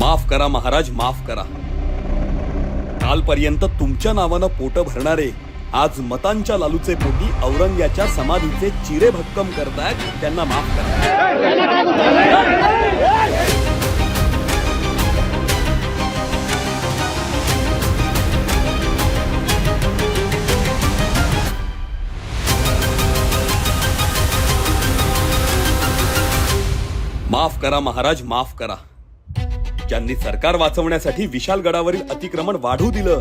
माफ करा महाराज, माफ करा. कालपर्यंत तुमच्या नावानं पोट भरणारे आज मतांच्या लालूचे पोटी औरंग्याच्या समाधीचे चिरे भक्कम करतायत, त्यांना माफ करा. माफ करा महाराज, माफ करा. ज्यांनी सरकार वाचवण्यासाठी विशालगडावरील अतिक्रमण वाढू दिलं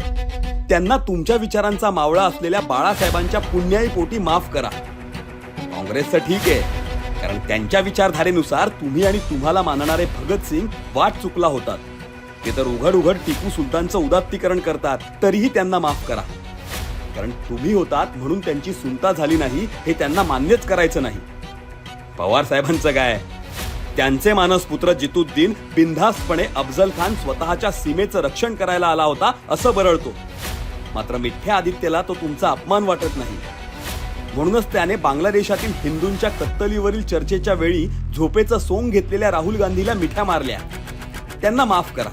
त्यांना तुमच्या विचारांचा मावळा असलेल्या बाळासाहेबांच्या पुण्याई पोटी माफ करा. काँग्रेसचं ठीक आहे, कारण त्यांच्या विचारधारेनुसार तुम्ही आणि तुम्हाला मानणारे भगतसिंग वाट चुकला होतात. ते तर उघड उघड टिपू सुलतानचं उदात्तीकरण करतात, तरीही त्यांना माफ करा. कारण तुम्ही होतात म्हणून त्यांची सुनता झाली नाही हे त्यांना मान्यच करायचं नाही. पवार साहेबांचं काय, त्यांचे मानसपुत्र जितुद्दीन बिनधास्तपणे अफजल खान स्वतःच्या सीमेचं रक्षण करायला आला होता असं बरळतो. मात्र मिठ्या आदित्यला तो तुमचा अपमान वाटत नाही. म्हणूनच त्याने बांगलादेशातील हिंदूंच्या कत्तलीवरील चर्चेच्या वेळी झोपेचं सोंग घेतलेल्या राहुल गांधीला मिठ्या मारल्या. त्यांना माफ करा.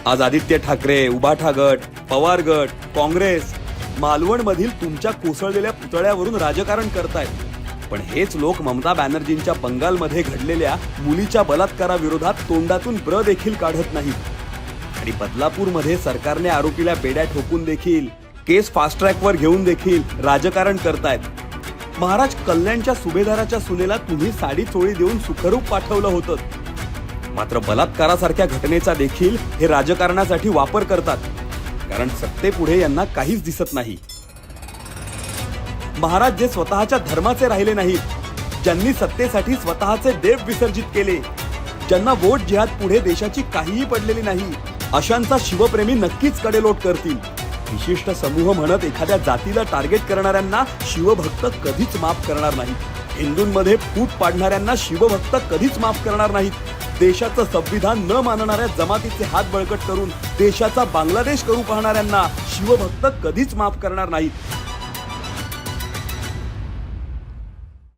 आज आदित्य ठाकरे, उबाठा गट, पवार गट, काँग्रेस मालवण मधील तुमच्या कोसळलेल्या पुतळ्यावरून राजकारण करतायत. पण हेच लोक ममता बॅनर्जींच्या बंगालमध्ये घडलेल्या मुलीच्या बलात्काराविरोधात तोंडातून ब्र देखील काढत नाहीत. आणि बदलापूरमध्ये सरकारने आरोपीला बेड्या ठोकून देखील, केस फास्ट ट्रॅकवर घेऊन देखील राजकारण करतायत. महाराज, कल्याणच्या सुभेदाराच्या सुनेला तुम्ही साडी चोळी देऊन सुखरूप पाठवलं होतं. मात्र बलात्कारासारख्या घटनेचा देखील हे राजकारणासाठी वापर करतात, कारण सत्तेपुढे यांना काहीच दिसत नाही. महाराज, जे स्वतःच्या धर्माचे राहिले नाहीत, ज्यांनी सत्तेसाठी स्वतःचे देव विसर्जित केले, ज्यांना वोट जिहाद पुढे देशाची काहीही पडलेली नाही, अशांचा शिवप्रेमी नक्कीच कडेलोट करतील. विशिष्ट समूह म्हणत एखाद्या जातीला टार्गेट करणाऱ्यांना शिवभक्त कधीच माफ करणार नाहीत. हिंदूंमध्ये फूट पाडणाऱ्यांना शिवभक्त कधीच माफ करणार नाहीत. देशाचं संविधान न मानणाऱ्या जमातीचे हात बळकट करून देशाचा बांगलादेश करू पाहणाऱ्यांना शिवभक्त कधीच माफ करणार नाहीत.